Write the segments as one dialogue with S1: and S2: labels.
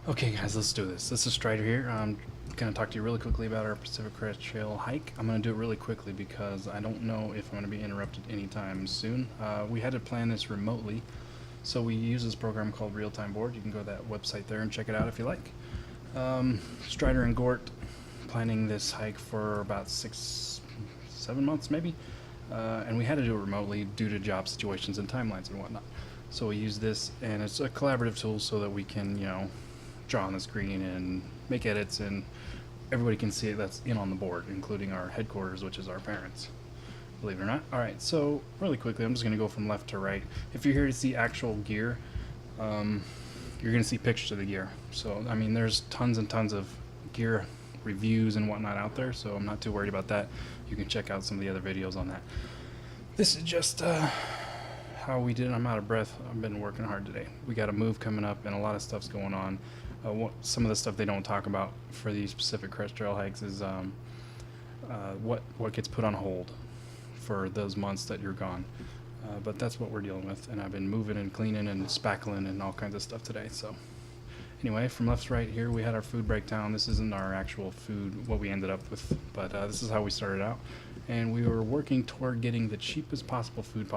S1: Okay guys, let's do this. This is Strider here. I'm going to talk to you really quickly about our Pacific Crest Trail hike. I'm going to do it really quickly because I don't know if I'm going to be interrupted anytime soon. We had to plan this remotely, so we use this program called Real Time Board. You can go to that website there and check it out if you like. Strider and Gort planning this hike for about 7 months maybe, and we had to do it remotely due to job situations and timelines and whatnot. So we use this, and it's a collaborative tool so that we can, draw on the screen and make edits, and everybody can see it that's in on the board, including our headquarters, which is our parents, believe it or not. Alright, so really quickly, I'm just going to go from left to right. If you're here to see actual gear, you're going to see pictures of the gear. So, I mean, there's tons and tons of gear reviews and whatnot out there, so I'm not too worried about that. You can check out some of the other videos on that. This is just how we did it. I'm out of breath. I've been working hard today. We got a move coming up and a lot of stuff's going on. Some of the stuff they don't talk about for these Pacific Crest Trail hikes is what gets put on hold for those months that you're gone. But that's what we're dealing with, and I've been moving and cleaning and spackling and all kinds of stuff today. So anyway, from left to right here, we had our food breakdown. This isn't our actual food, what we ended up with, but this is how we started out. And we were working toward getting the cheapest possible food.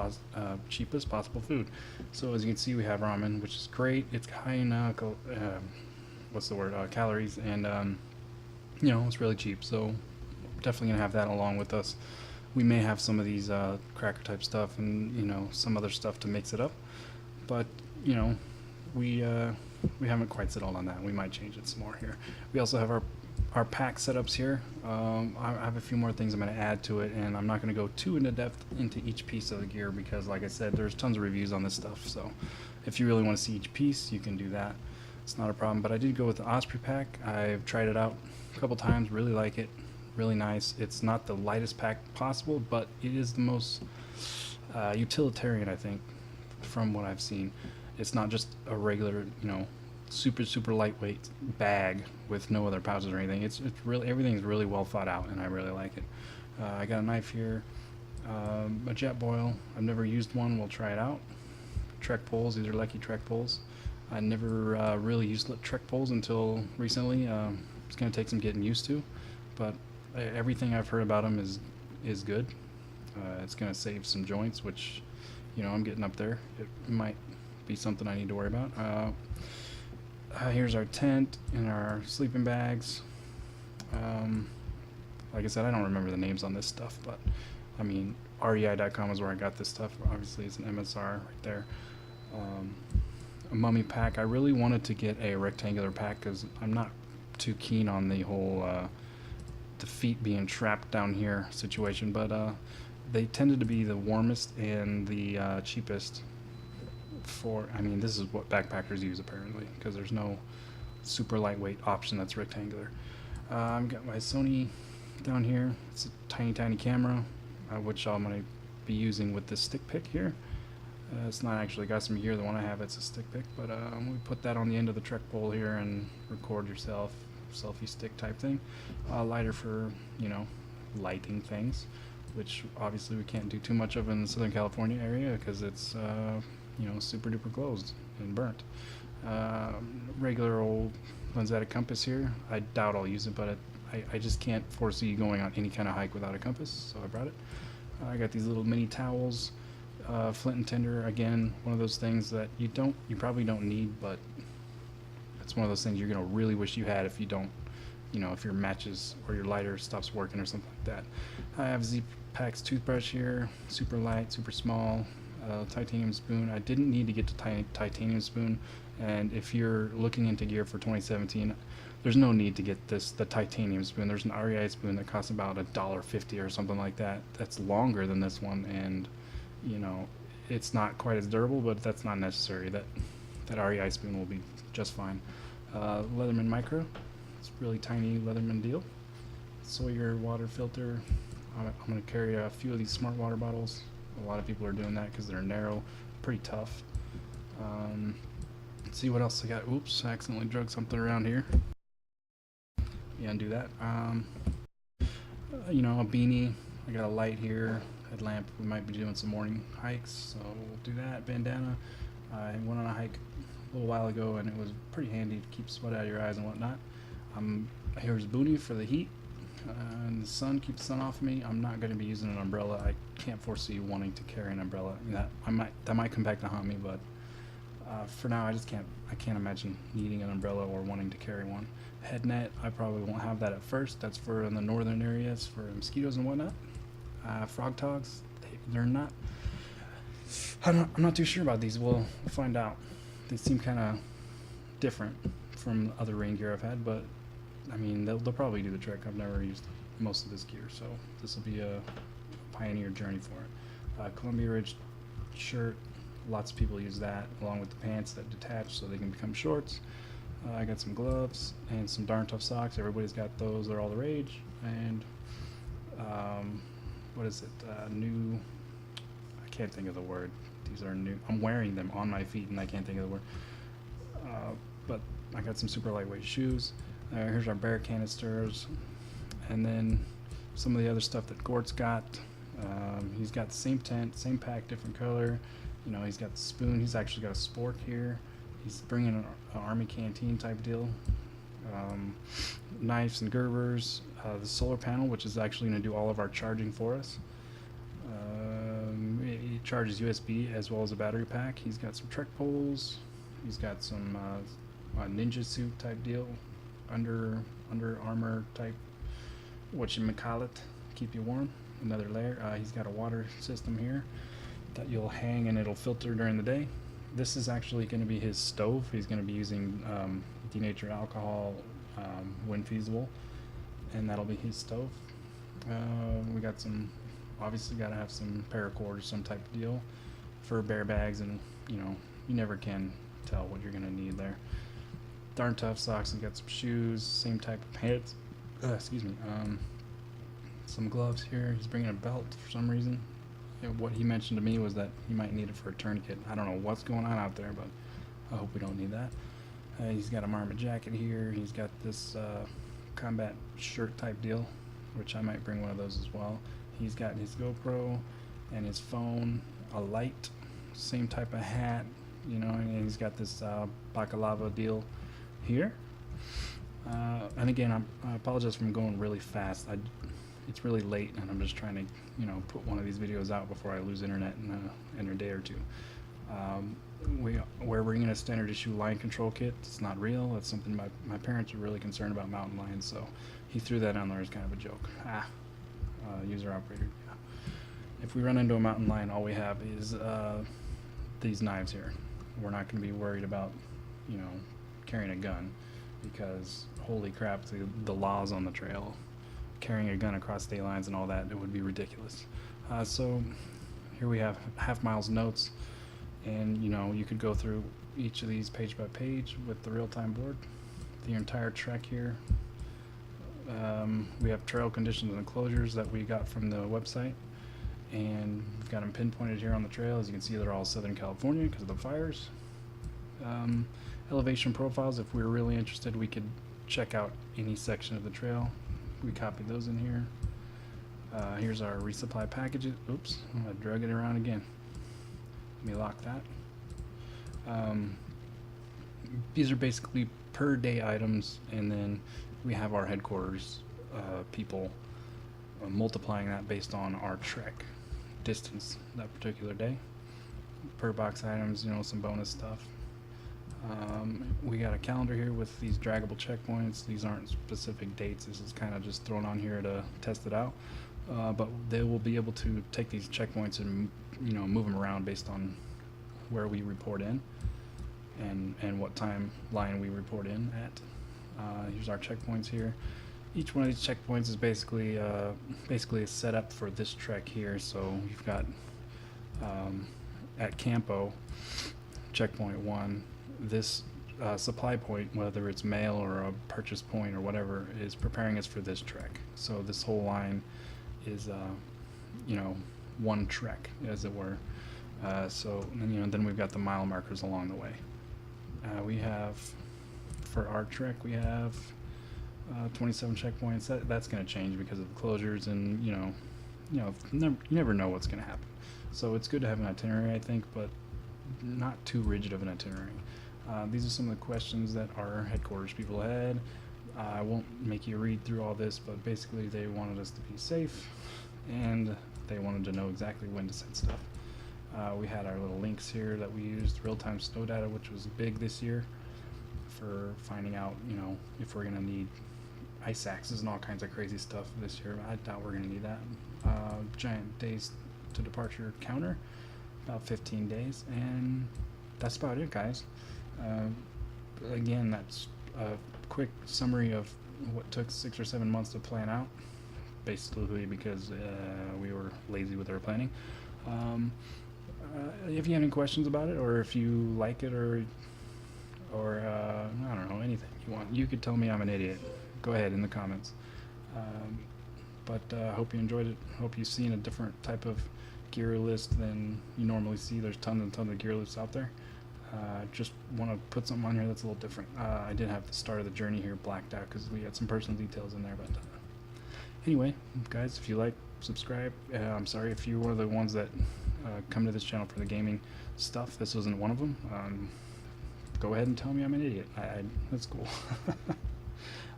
S1: So as you can see, we have ramen, which is great. It's high in calories, and it's really cheap. So definitely gonna have that along with us. We may have some of these cracker type stuff and some other stuff to mix it up, but we haven't quite settled on that. We might change it some more here. We also have our pack setups here. I have a few more things I'm going to add to it, and I'm not going to go too into depth into each piece of the gear because, like I said, there's tons of reviews on this stuff. So if you really want to see each piece, you can do that. It's not a problem. But I did go with the Osprey pack. I've tried it out a couple times. Really like it. Really nice. It's not the lightest pack possible, but it is the most utilitarian, I think, from what I've seen. It's not just a regular, super lightweight bag with no other pouches or anything. It's really, everything's really well thought out, and I really like it. I got a knife here, a jet boil. I've never used one. We'll try it out. Trek poles. These are Lucky Trek poles. I never really used Trek poles until recently. It's going to take some getting used to, but everything I've heard about them is good. It's going to save some joints, which I'm getting up there. It might be something I need to worry about. Here's our tent and our sleeping bags. Like I said, I don't remember the names on this stuff, but I mean, rei.com is where I got this stuff. Obviously, it's an MSR right there. A mummy pack. I really wanted to get a rectangular pack because I'm not too keen on the whole the feet being trapped down here situation, but they tended to be the warmest and the cheapest. This is what backpackers use apparently, because there's no super lightweight option that's rectangular. I've got my Sony down here. It's a tiny camera, which I'm going to be using with this stick pick here. It's not actually got some gear. The one I have, it's a stick pick, but we put that on the end of the trek pole here and record yourself, selfie stick type thing. Lighter for lighting things, which obviously we can't do too much of in the Southern California area because it's super duper closed and burnt. Regular old lensatic compass here. I doubt I'll use it, but I just can't foresee going on any kind of hike without a compass, so I brought it. I got these little mini towels, flint and tinder. Again, one of those things that you probably don't need, but it's one of those things you're gonna really wish you had if you don't, if your matches or your lighter stops working or something like that. I have Z-Pack's toothbrush here, super light, super small. Titanium spoon. I didn't need to get to titanium spoon, and if you're looking into gear for 2017, there's no need to get the titanium spoon. There's an REI spoon that costs about $1.50 or something like that. That's longer than this one, and it's not quite as durable, but that's not necessary. That REI spoon will be just fine. Leatherman Micro. It's a really tiny Leatherman deal. Sawyer water filter. I'm going to carry a few of these smart water bottles. A lot of people are doing that because they're narrow, pretty tough. Let's see what else I got. Oops, I accidentally drug something around here. Yeah, undo that. A beanie. I got a light here, headlamp. We might be doing some morning hikes, so we'll do that. Bandana. I went on a hike little while ago, and it was pretty handy to keep sweat out of your eyes and whatnot. Here's booty for the heat, and the sun keeps the sun off of me. I'm not going to be using an umbrella. I can't foresee wanting to carry an umbrella. That might come back to haunt me, but for now, I can't imagine needing an umbrella or wanting to carry one. Head net, I probably won't have that at first. That's for in the northern areas for mosquitoes and whatnot. Frog togs, they're not. I'm not too sure about these. We'll find out. They seem kind of different from other rain gear I've had, but I mean they'll probably do the trick. I've never used most of this gear, so this will be a pioneer journey for it. Columbia Ridge shirt. Lots of people use that along with the pants that detach so they can become shorts. I got some gloves and some darn tough socks. Everybody's got those. They're all the rage. And what is it? New. I can't think of the word. These are new. I'm wearing them on my feet and I can't think of the word. But I got some super lightweight shoes. Here's our bear canisters. And then some of the other stuff that Gort's got. He's got the same tent, same pack, different color. You know, he's got the spoon. He's actually got a spork here. He's bringing an army canteen type deal. Knives and Gerbers. The solar panel, which is actually going to do all of our charging for us. It charges USB as well as a battery pack. He's got some Trek poles. He's got some ninja suit type deal. Under armor type. What you may call it. Keep you warm. Another layer. He's got a water system here that you'll hang and it'll filter during the day. This is actually going to be his stove. He's going to be using denatured alcohol when feasible, and that'll be his stove. We got some, obviously got to have some paracord or some type of deal for bear bags, and you know, you never can tell what you're going to need there. Darn tough socks, and got some shoes, same type of pants. Excuse me. Some gloves here. He's bringing a belt for some reason. What he mentioned to me was that he might need it for a tourniquet. I don't know what's going on out there, but I hope we don't need that. He's got a marmot jacket here. He's got this combat shirt type deal, which I might bring one of those as well. He's got his GoPro and his phone, a light, same type of hat, you know, and he's got this baklava deal here. And again, I apologize for going really fast. It's really late, and I'm just trying to, you know, put one of these videos out before I lose internet in a day or two. We're bringing a standard issue line control kit. It's not real. It's something my parents are really concerned about mountain lions, so he threw that on there as kind of a joke. User operator. Yeah. If we run into a mountain lion, all we have is these knives here. We're not going to be worried about, you know, carrying a gun, because holy crap, the laws on the trail. Carrying a gun across state lines and all that, it would be ridiculous. So here we have half miles notes, and you know, you could go through each of these page by page with the real-time board. The entire trek here. We have trail conditions and closures that we got from the website, and we've got them pinpointed here on the trail. As you can see, they're all Southern California because of the fires. Elevation profiles, if we were really interested, we could check out any section of the trail. We copied those in here. Here's our resupply packages. Oops, I drug it around again. Let me lock that. These are basically per day items, and then we have our headquarters people multiplying that based on our trek distance that particular day. Per box items, you know, some bonus stuff. We got a calendar here with these draggable checkpoints. These aren't specific dates. This is kind of just thrown on here to test it out. But they will be able to take these checkpoints and, you know, move them around based on where we report in and what timeline we report in at. Here's our checkpoints here. Each one of these checkpoints is basically a setup for this trek here. So you've got at Campo, checkpoint 1. This supply point, whether it's mail or a purchase point or whatever, is preparing us for this trek. So this whole line is, you know, one trek, as it were. So you know, then we've got the mile markers along the way. We have, for our trek, we have 27 checkpoints. That's going to change because of the closures, and you never know what's going to happen. So it's good to have an itinerary, I think, but not too rigid of an itinerary. These are some of the questions that our headquarters people had. I won't make you read through all this, but basically they wanted us to be safe, and they wanted to know exactly when to send stuff. We had our little links here that we used, real-time snow data, which was big this year for finding out, you know, if we're gonna need ice axes and all kinds of crazy stuff this year. I doubt we're gonna need that. Giant days to departure counter, about 15 days, and that's about it, guys. Again, that's a quick summary of what took 6 or 7 months to plan out, basically because we were lazy with our planning. If you have any questions about it, or if you like it, or I don't know, anything you want, you could tell me I'm an idiot. Go ahead in the comments. But I hope you enjoyed it. Hope you've seen a different type of gear list than you normally see. There's tons and tons of gear lists out there. Just want to put something on here that's a little different. I did have the start of the journey here blacked out because we had some personal details in there. But anyway, guys, if you like, subscribe. I'm sorry if you're one of the ones that come to this channel for the gaming stuff. This wasn't one of them. Go ahead and tell me I'm an idiot. That's cool.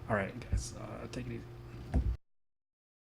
S1: All right, guys, take it easy.